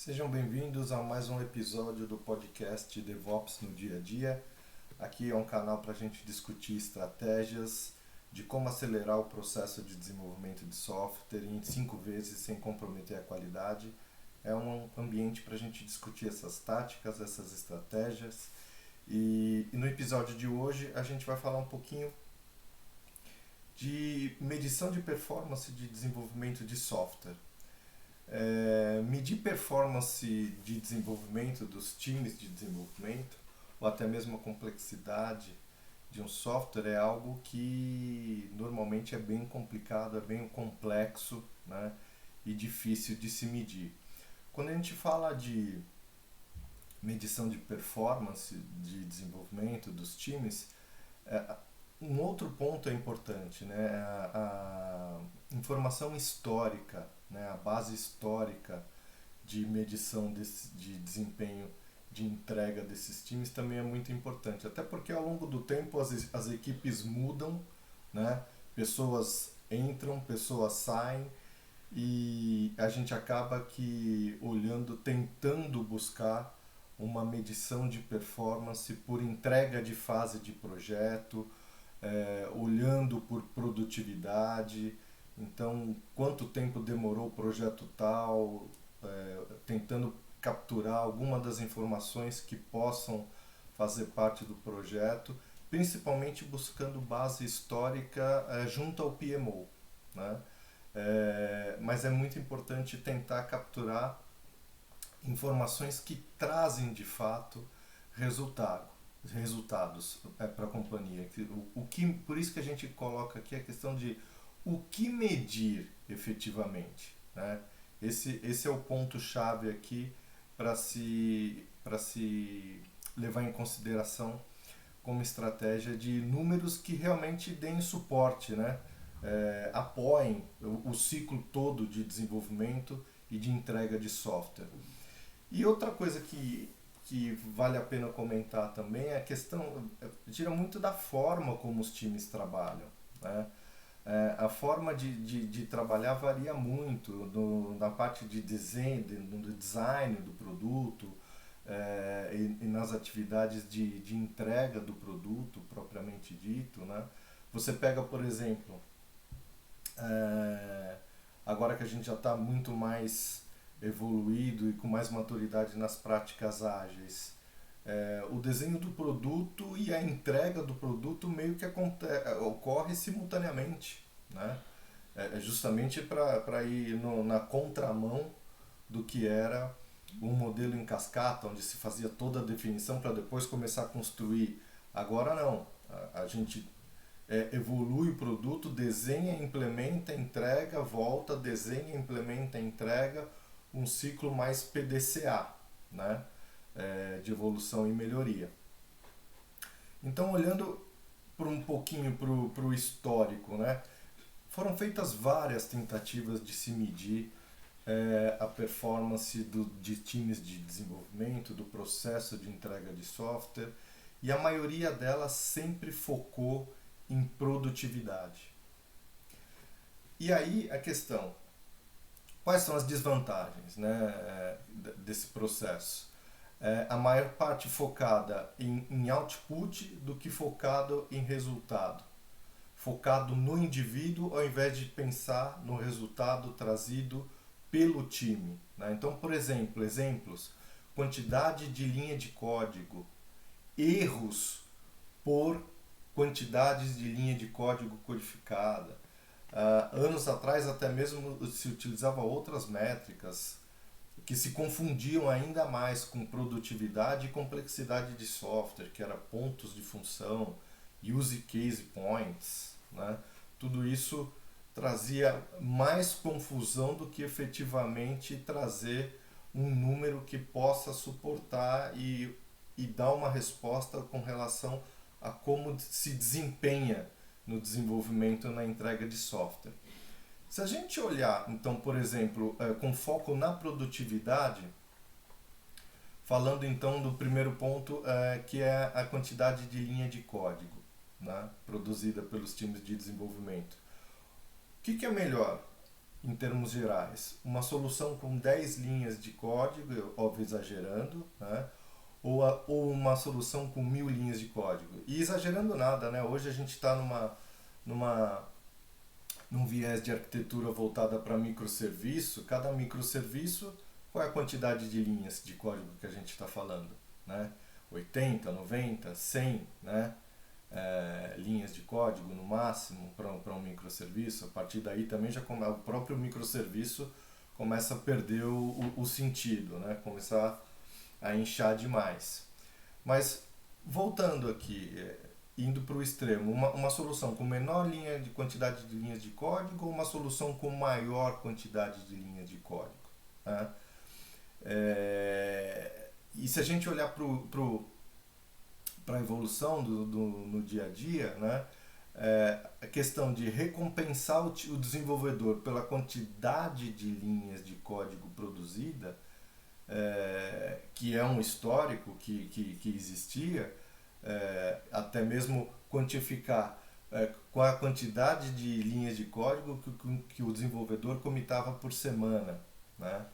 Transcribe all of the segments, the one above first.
Sejam bem-vindos a mais um episódio do podcast DevOps no Dia a Dia. Aqui é um canal para a gente discutir estratégias de como acelerar o processo de desenvolvimento de software em 5 vezes sem comprometer a qualidade. É um ambiente para a gente discutir essas táticas, essas estratégias. E no episódio de hoje a gente vai falar um pouquinho de medição de performance de desenvolvimento de software. Medir performance de desenvolvimento dos times de desenvolvimento ou até mesmo a complexidade de um software é algo que normalmente é bem complicado, é bem complexo, né, e difícil de se medir. Quando a gente fala de medição de performance de desenvolvimento dos times, um outro ponto é importante, né, a informação histórica, né, a base histórica de medição de desempenho de entrega desses times também é muito importante, até porque ao longo do tempo as equipes mudam, né? Pessoas entram, pessoas saem e a gente acaba que olhando, tentando buscar uma medição de performance por entrega de fase de projeto, olhando por produtividade. Então, quanto tempo demorou o projeto tal, tentando capturar alguma das informações que possam fazer parte do projeto, principalmente buscando base histórica junto ao PMO, né? Mas é muito importante tentar capturar informações que trazem de fato resultados para a companhia. Por isso que a gente coloca aqui a questão de o que medir efetivamente, né? Esse é o ponto-chave aqui para se levar em consideração como estratégia de números que realmente deem suporte, né? Apoiem o ciclo todo de desenvolvimento e de entrega de software. E outra coisa que vale a pena comentar também é a questão, tira muito da forma como os times trabalham, né? A forma de trabalhar varia muito na parte de desenho, no design do produto, e nas atividades de entrega do produto propriamente dito, né? Você pega, por exemplo, agora que a gente já está muito mais evoluído e com mais maturidade nas práticas ágeis, o desenho do produto e a entrega do produto meio que ocorre simultaneamente, né? Justamente para ir na contramão do que era um modelo em cascata, onde se fazia toda a definição para depois começar a construir. Agora não, a gente evolui o produto, desenha, implementa, entrega, volta, desenha, implementa, entrega, um ciclo mais PDCA, né? De evolução e melhoria. Então, olhando um pouquinho para o histórico, né? Foram feitas várias tentativas de se medir a performance de times de desenvolvimento, do processo de entrega de software, e a maioria delas sempre focou em produtividade. E aí a questão, quais são as desvantagens, né, desse processo? A maior parte focada em output do que focado em resultado. Focado no indivíduo ao invés de pensar no resultado trazido pelo time, né? Então, por exemplos, quantidade de linha de código, erros por quantidades de linha de código codificada. Anos atrás até mesmo se utilizava outras métricas que se confundiam ainda mais com produtividade e complexidade de software, que era pontos de função, use case points, né? Tudo isso trazia mais confusão do que efetivamente trazer um número que possa suportar e dar uma resposta com relação a como se desempenha no desenvolvimento, na entrega de software. Se a gente olhar, então, por exemplo, com foco na produtividade, falando então do primeiro ponto, que é a quantidade de linha de código, né, produzida pelos times de desenvolvimento. O que é melhor? em termos gerais, uma solução com 10 linhas de código, óbvio exagerando, né? Ou uma solução com 1000 linhas de código. E exagerando nada, né? Hoje a gente está numa, num viés de arquitetura voltada para microserviço. Cada microserviço, qual é a quantidade de linhas de código que a gente está falando? Né? 80, 90, 100, né? Linhas de código no máximo para um microserviço. A partir daí também já o próprio microserviço começa a perder o sentido, né? Começar a inchar demais. Mas voltando aqui, indo para o extremo, uma solução com menor linha de quantidade de linhas de código ou uma solução com maior quantidade de linhas de código, né? E se a gente olhar para a evolução no dia a dia, né? A questão de recompensar o desenvolvedor pela quantidade de linhas de código produzida, que é um histórico que existia, até mesmo quantificar qual a quantidade de linhas de código que o desenvolvedor comitava por semana, né?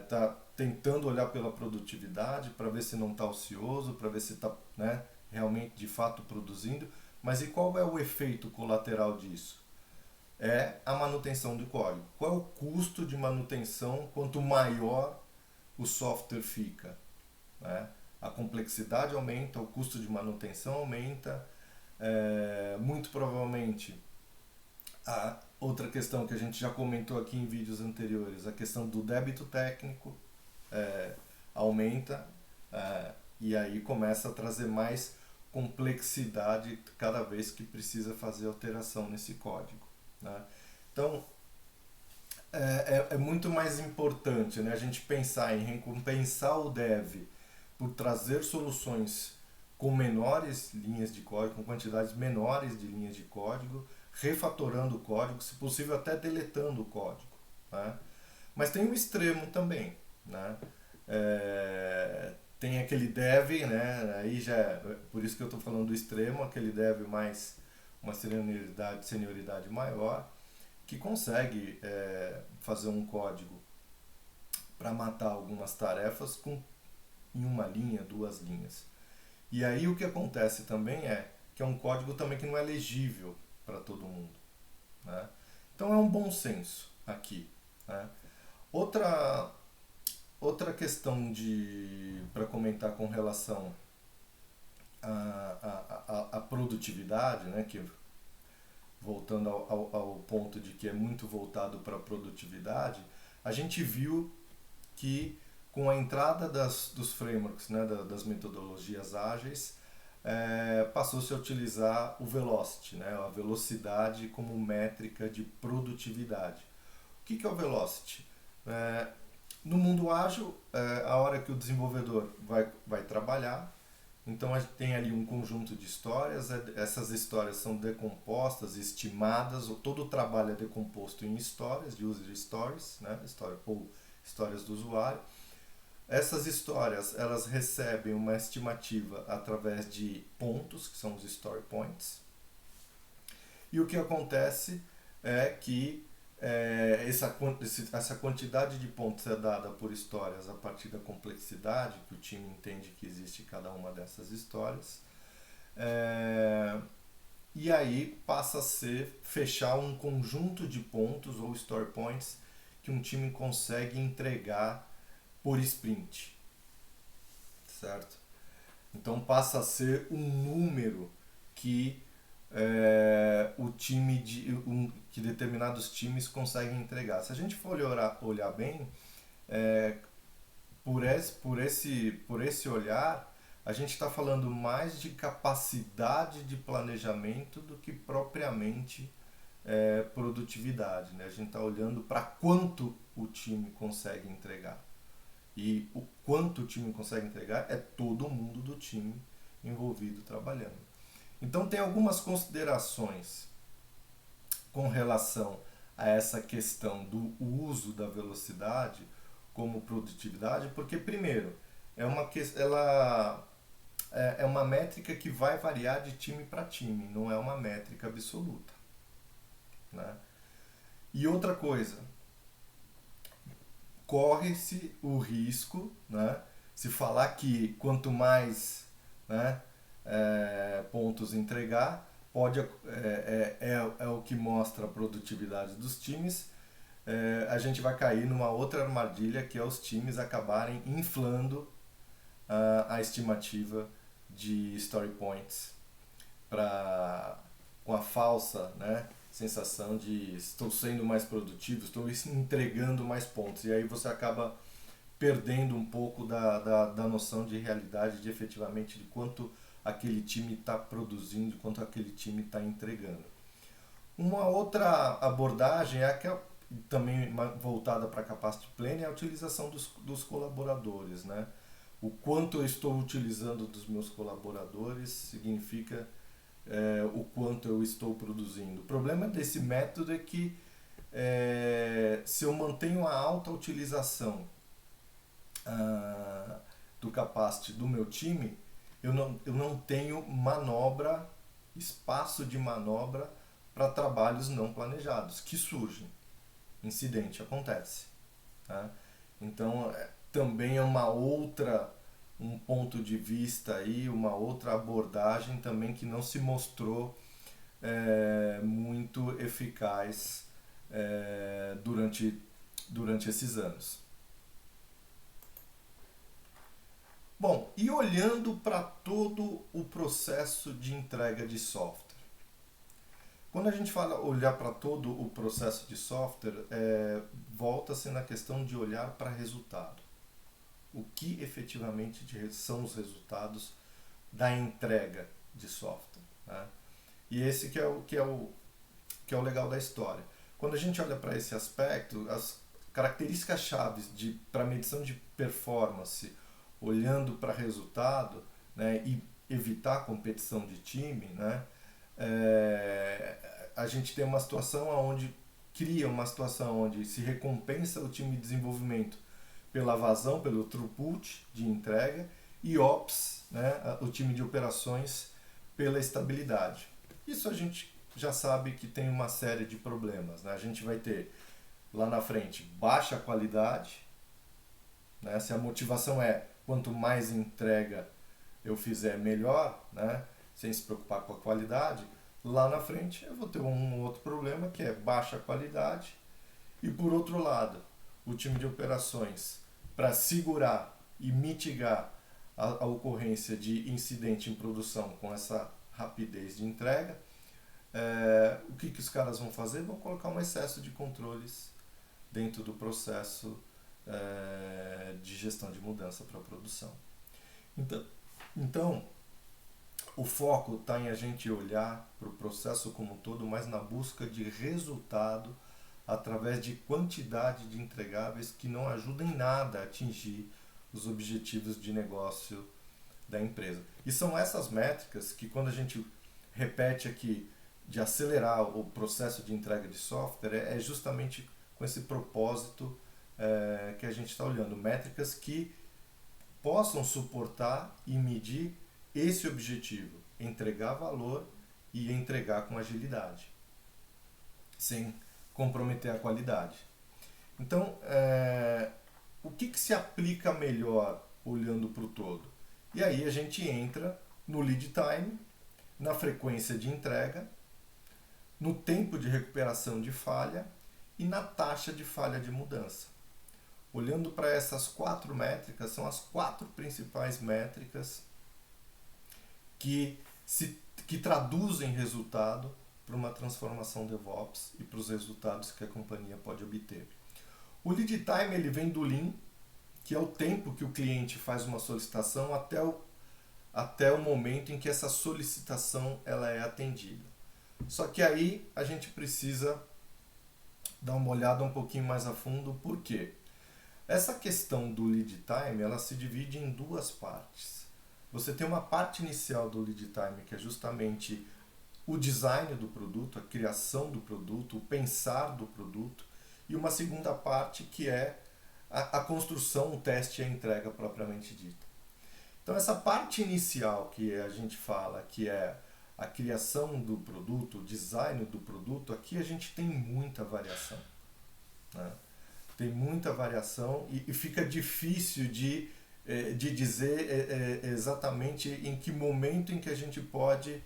Tá tentando olhar pela produtividade para ver se não está ocioso, para ver se está, né, realmente de fato produzindo. Mas e qual é o efeito colateral disso? É a manutenção do código. Qual é o custo de manutenção quanto maior o software fica, né? A complexidade aumenta, o custo de manutenção aumenta, muito provavelmente a outra questão que a gente já comentou aqui em vídeos anteriores, a questão do débito técnico aumenta, e aí começa a trazer mais complexidade cada vez que precisa fazer alteração nesse código, né? Então é muito mais importante, né, a gente pensar em recompensar o dev por trazer soluções com menores linhas de código, com quantidades menores de linhas de código, refatorando o código, se possível até deletando o código, né? Mas tem um extremo também, né? Tem aquele dev, né? Aí já por isso que eu estou falando do extremo, aquele dev mais uma senioridade maior, que consegue fazer um código para matar algumas tarefas em uma linha, 2 linhas. E aí o que acontece também que é um código também que não é legível para todo mundo, né? Então é um bom senso aqui, né? Outra questão para comentar com relação à produtividade, né? Que voltando ao ponto de que é muito voltado para a produtividade, a gente viu que com a entrada dos frameworks, né, das metodologias ágeis, passou-se a utilizar o velocity, né, a velocidade como métrica de produtividade. O que é o velocity? No mundo ágil, a hora que o desenvolvedor vai trabalhar, então a gente tem ali um conjunto de histórias, essas histórias são decompostas, estimadas, todo o trabalho é decomposto em histórias, de user stories, né, ou histórias do usuário. Essas histórias, elas recebem uma estimativa através de pontos, que são os story points. E o que acontece é que essa quantidade de pontos é dada por histórias a partir da complexidade que o time entende que existe em cada uma dessas histórias. E aí passa a fechar um conjunto de pontos ou story points que um time consegue entregar por sprint, certo? Então passa a ser um número que que determinados times conseguem entregar. Se a gente for olhar bem, por esse olhar, a gente está falando mais de capacidade de planejamento do que propriamente produtividade, né? A gente está olhando para quanto o time consegue entregar. E o quanto o time consegue entregar é todo mundo do time envolvido trabalhando. Então tem algumas considerações com relação a essa questão do uso da velocidade como produtividade, porque primeiro ela é uma métrica que vai variar de time para time, não é uma métrica absoluta, né? E outra coisa, corre-se o risco, né? Se falar que quanto mais, né, pontos entregar, é o que mostra a produtividade dos times, a gente vai cair numa outra armadilha, que é os times acabarem inflando a estimativa de story points com a falsa, né, sensação de estou sendo mais produtivo, estou entregando mais pontos. E aí você acaba perdendo um pouco da noção de realidade, de efetivamente de quanto aquele time está produzindo, quanto aquele time está entregando. Uma outra abordagem é a que é também voltada para a capacity planning, é a utilização dos colaboradores, né? O quanto eu estou utilizando dos meus colaboradores significa o quanto eu estou produzindo. O problema desse método é que se eu mantenho a alta utilização do capacity do meu time, eu não tenho manobra, espaço de manobra para trabalhos não planejados que surgem. Incidente acontece. Tá? Então, também é um ponto de vista aí, uma outra abordagem também que não se mostrou muito eficaz durante esses anos. Bom, e olhando para todo o processo de entrega de software. Quando a gente fala olhar para todo o processo de software, volta-se na questão de olhar para resultado. O que efetivamente são os resultados da entrega de software. Né? E esse que é o legal da história. Quando a gente olha para esse aspecto, as características chaves para medição de performance, olhando para resultado, né, e evitar a competição de time, né, a gente tem uma situação onde se recompensa o time de desenvolvimento pela vazão, pelo throughput de entrega, e Ops, né, o time de operações, pela estabilidade. Isso a gente já sabe que tem uma série de problemas. Né? A gente vai ter lá na frente baixa qualidade, né? Se a motivação é quanto mais entrega eu fizer melhor, né? Sem se preocupar com a qualidade, lá na frente eu vou ter um outro problema que é baixa qualidade. E por outro lado, o time de operações, para segurar e mitigar a ocorrência de incidente em produção com essa rapidez de entrega, o que os caras vão fazer? Vão colocar um excesso de controles dentro do processo de gestão de mudança para a produção. Então, o foco está em a gente olhar para o processo como um todo, mas na busca de resultado através de quantidade de entregáveis que não ajudam em nada a atingir os objetivos de negócio da empresa. E são essas métricas que, quando a gente repete aqui de acelerar o processo de entrega de software, é justamente com esse propósito que a gente está olhando. Métricas que possam suportar e medir esse objetivo, entregar valor e entregar com agilidade, sem comprometer a qualidade. Então, o que se aplica melhor olhando para o todo? E aí a gente entra no lead time, na frequência de entrega, no tempo de recuperação de falha e na taxa de falha de mudança. Olhando para essas 4 métricas, são as 4 principais métricas que traduzem resultado para uma transformação DevOps e para os resultados que a companhia pode obter. O lead time ele vem do Lean, que é o tempo que o cliente faz uma solicitação até o momento em que essa solicitação ela é atendida. Só que aí a gente precisa dar uma olhada um pouquinho mais a fundo, por quê? Essa questão do lead time ela se divide em 2 partes. Você tem uma parte inicial do lead time, que é justamente o design do produto, a criação do produto, o pensar do produto, e uma segunda parte que é a construção, o teste e a entrega propriamente dita. Então essa parte inicial que a gente fala, que é a criação do produto, o design do produto, aqui a gente tem muita variação, né? Tem muita variação e fica difícil de dizer exatamente em que momento em que a gente pode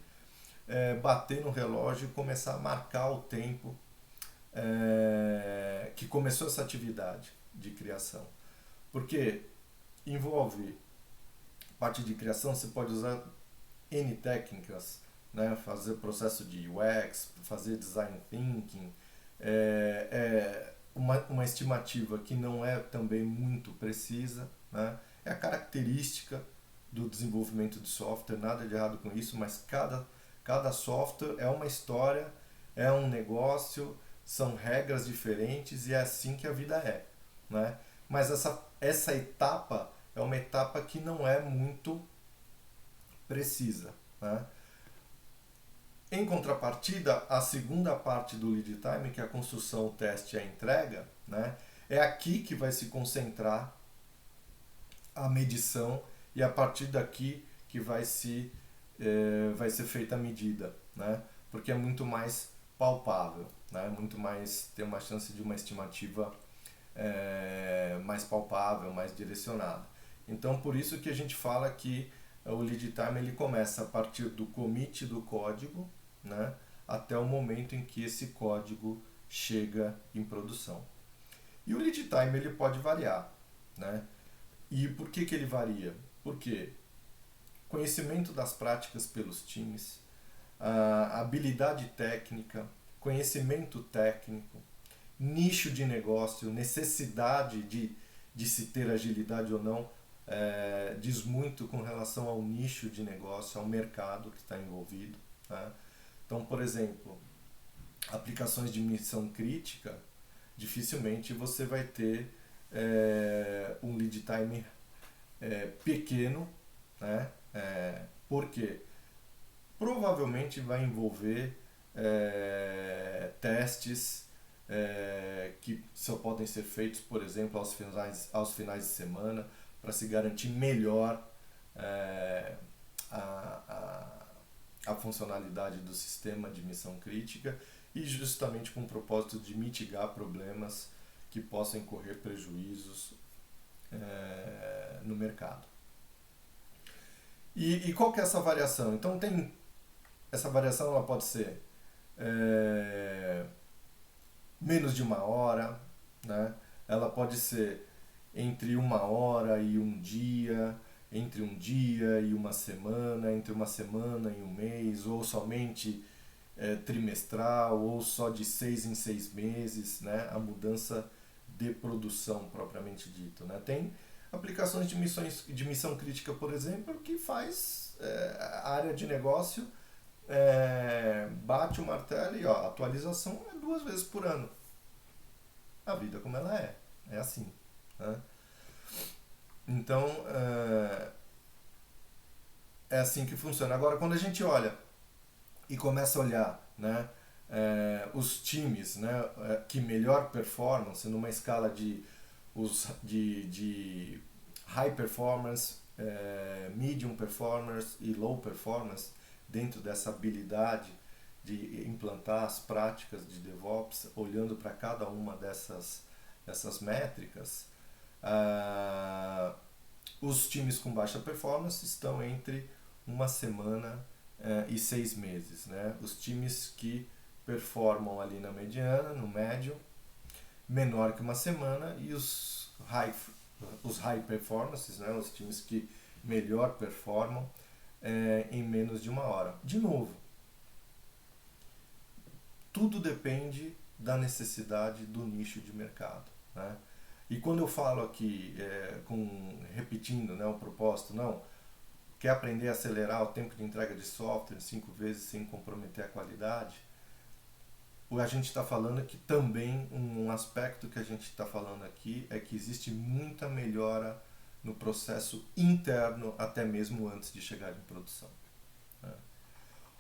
bater no relógio e começar a marcar o tempo que começou essa atividade de criação. Porque envolve parte de criação, você pode usar N técnicas, né? Fazer processo de UX, fazer design thinking, uma estimativa que não é também muito precisa, né? É a característica do desenvolvimento de software, nada de errado com isso, mas cada software é uma história, é um negócio, são regras diferentes e é assim que a vida é, né? Mas essa etapa é uma etapa que não é muito precisa, né? Em contrapartida, a segunda parte do lead time, que é a construção, o teste e a entrega, né? É aqui que vai se concentrar a medição e a partir daqui que vai ser feita a medida, né? Porque é muito mais palpável, né? Muito mais, tem uma chance de uma estimativa mais palpável, mais direcionada. Então, por isso que a gente fala que o lead time ele começa a partir do commit do código, né, até o momento em que esse código chega em produção. E o lead time ele pode variar, né? E por que ele varia? Porque conhecimento das práticas pelos times, a habilidade técnica, conhecimento técnico, nicho de negócio, necessidade de se ter agilidade ou não, diz muito com relação ao nicho de negócio, ao mercado que está envolvido, né? Então, por exemplo, aplicações de missão crítica, dificilmente você vai ter um lead time pequeno, né? Porque provavelmente vai envolver testes que só podem ser feitos, por exemplo, aos finais de semana, para se garantir melhor a funcionalidade do sistema de missão crítica e justamente com o propósito de mitigar problemas que possam incorrer prejuízos no mercado. E qual que é essa variação? Então essa variação ela pode ser menos de uma hora, né? Ela pode ser entre uma hora e um dia, entre um dia e uma semana, entre uma semana e um mês, ou somente trimestral, ou só de 6 em 6 meses, né? A mudança de produção propriamente dito, né? Tem aplicações de missão crítica, por exemplo, que faz a área de negócio bate o martelo e a atualização é 2 vezes por ano. A vida como ela é assim, né? Então é assim que funciona. Agora, quando a gente olha e começa a olhar, né, os times, né, que melhor performance numa escala de high performance, medium performance e low performance, dentro dessa habilidade de implantar as práticas de DevOps, olhando para cada uma dessas métricas, os times com baixa performance estão entre uma semana e 6 meses, né? Os times que performam ali na mediana, no médio, menor que uma semana, e os high performances, né? Os times que melhor performam em menos de uma hora. De novo, tudo depende da necessidade do nicho de mercado, né? E quando eu falo aqui, repetindo, né, o propósito, não, quer aprender a acelerar o tempo de entrega de software 5 vezes sem comprometer a qualidade, a gente está falando que também um aspecto que a gente está falando aqui é que existe muita melhora no processo interno, até mesmo antes de chegar em produção, né?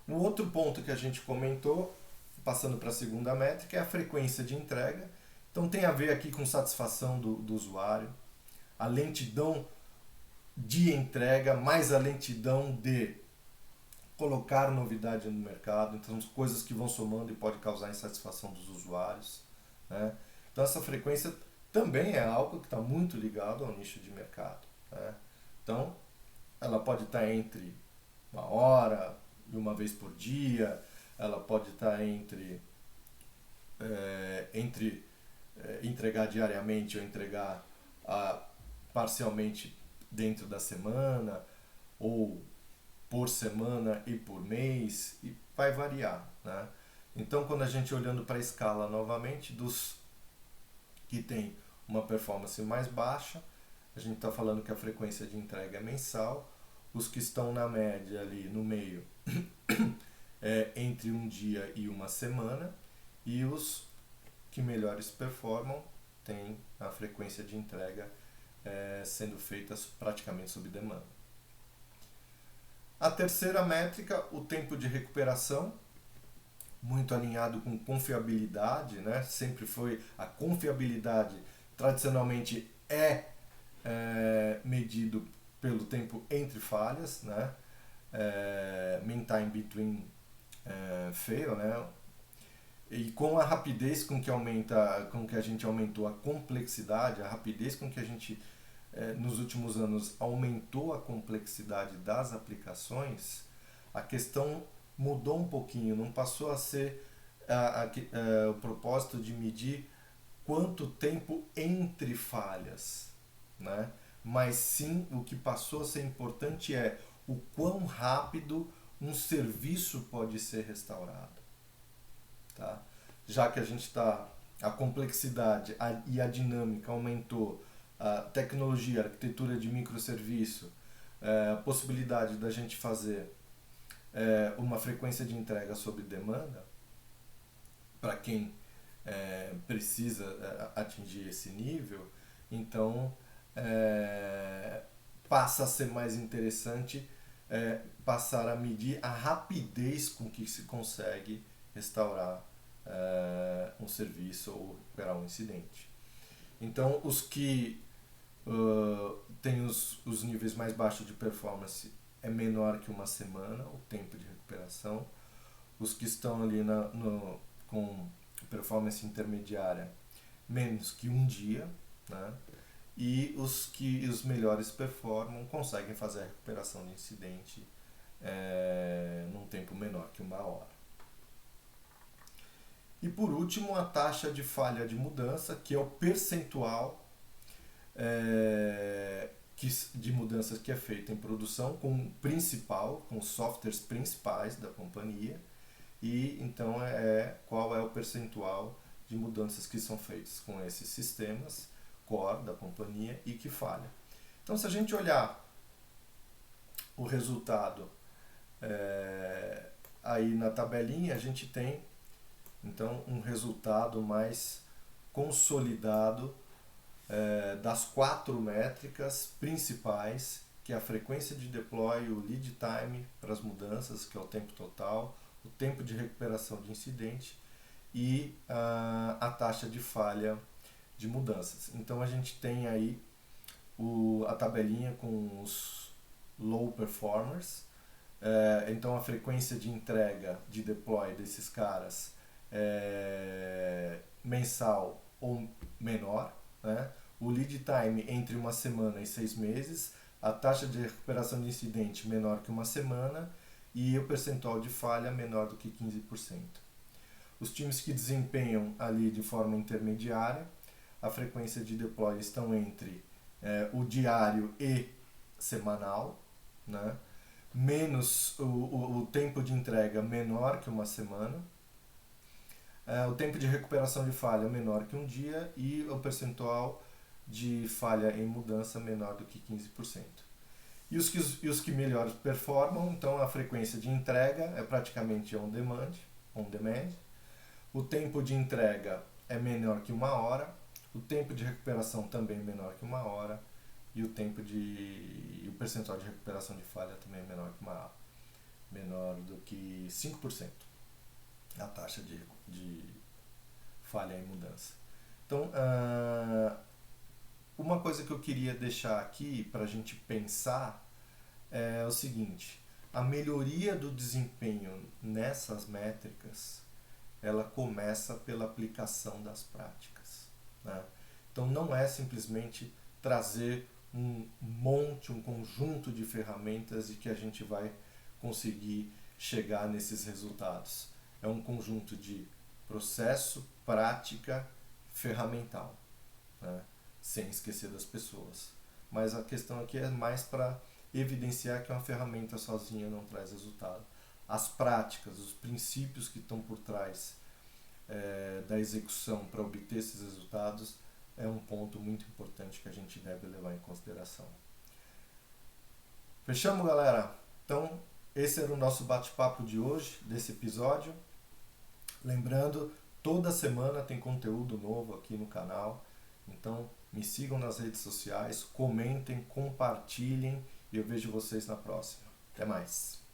O outro ponto que a gente comentou, passando para a segunda métrica, é a frequência de entrega. Então tem a ver aqui com satisfação do usuário, a lentidão de entrega, mais a lentidão de colocar novidade no mercado, então coisas que vão somando e pode causar insatisfação dos usuários, né? Então essa frequência também é algo que está muito ligado ao nicho de mercado, né? Então ela pode estar entre 1 hora e uma vez por dia, ela pode estar entre entregar diariamente ou entregar parcialmente dentro da semana, ou por semana e por mês, e vai variar, né? Então, quando a gente olhando para a escala novamente dos que tem uma performance mais baixa, a gente está falando que a frequência de entrega é mensal. Os que estão na média ali no meio entre um dia e uma semana, e os que melhores performam têm a frequência de entrega sendo feita praticamente sob demanda. A terceira métrica, o tempo de recuperação, muito alinhado com confiabilidade, né? Sempre foi a confiabilidade, tradicionalmente medido pelo tempo entre falhas, né? Mean time between fail, né? E com a rapidez com que a gente aumentou a complexidade, a rapidez com que a gente nos últimos anos aumentou a complexidade das aplicações, a questão mudou um pouquinho, não passou a ser o propósito de medir quanto tempo entre falhas, né? Mas sim o que passou a ser importante é o quão rápido um serviço pode ser restaurado, tá? Já que a complexidade e a dinâmica aumentou, a tecnologia, a arquitetura de microserviço, a possibilidade da gente fazer uma frequência de entrega sob demanda para quem precisa atingir esse nível, então passa a ser mais interessante passar a medir a rapidez com que se consegue restaurar um serviço ou recuperar um incidente. Então, os que têm os níveis mais baixos de performance é menor que uma semana o tempo de recuperação. Os que estão ali com performance intermediária, menos que um dia, né? E os melhores performam conseguem fazer a recuperação de incidente num tempo menor que 1 hora. E por último, a taxa de falha de mudança, que é o percentual de mudanças que é feita em produção com os softwares principais da companhia, e então qual é o percentual de mudanças que são feitas com esses sistemas core da companhia e que falha. Então, se a gente olhar o resultado aí na tabelinha, a gente tem então um resultado mais consolidado das 4 métricas principais, que é a frequência de deploy, o lead time para as mudanças, que é o tempo total, o tempo de recuperação de incidente e a taxa de falha de mudanças. Então a gente tem aí a tabelinha com os low performers. Então a frequência de entrega, de deploy desses caras é mensal ou menor, né? O lead time entre 1 semana e 6 meses, a taxa de recuperação de incidente menor que 1 semana e o percentual de falha menor do que 15%. Os times que desempenham ali de forma intermediária, a frequência de deploy estão entre o diário e semanal, né? Menos o tempo de entrega menor que 1 semana, o tempo de recuperação de falha menor que um dia e o percentual de falha em mudança menor do que 15%. E os que melhor performam, então a frequência de entrega é praticamente on demand. O tempo de entrega é menor que 1 hora, o tempo de recuperação também menor que 1 hora e o percentual de recuperação de falha também é menor do que 5%, a taxa de falha em mudança. Então, uma coisa que eu queria deixar aqui para a gente pensar é o seguinte: a melhoria do desempenho nessas métricas, ela começa pela aplicação das práticas, né? Então não é simplesmente trazer um conjunto de ferramentas e que a gente vai conseguir chegar nesses resultados. É um conjunto de processo, prática, ferramental, né? Sem esquecer das pessoas. Mas a questão aqui é mais para evidenciar que uma ferramenta sozinha não traz resultado. As práticas, os princípios que estão por trás da execução para obter esses resultados é um ponto muito importante que a gente deve levar em consideração. Fechamos, galera? Então, esse era o nosso bate-papo de hoje, desse episódio. Lembrando, toda semana tem conteúdo novo aqui no canal. Então, me sigam nas redes sociais, comentem, compartilhem e eu vejo vocês na próxima. Até mais!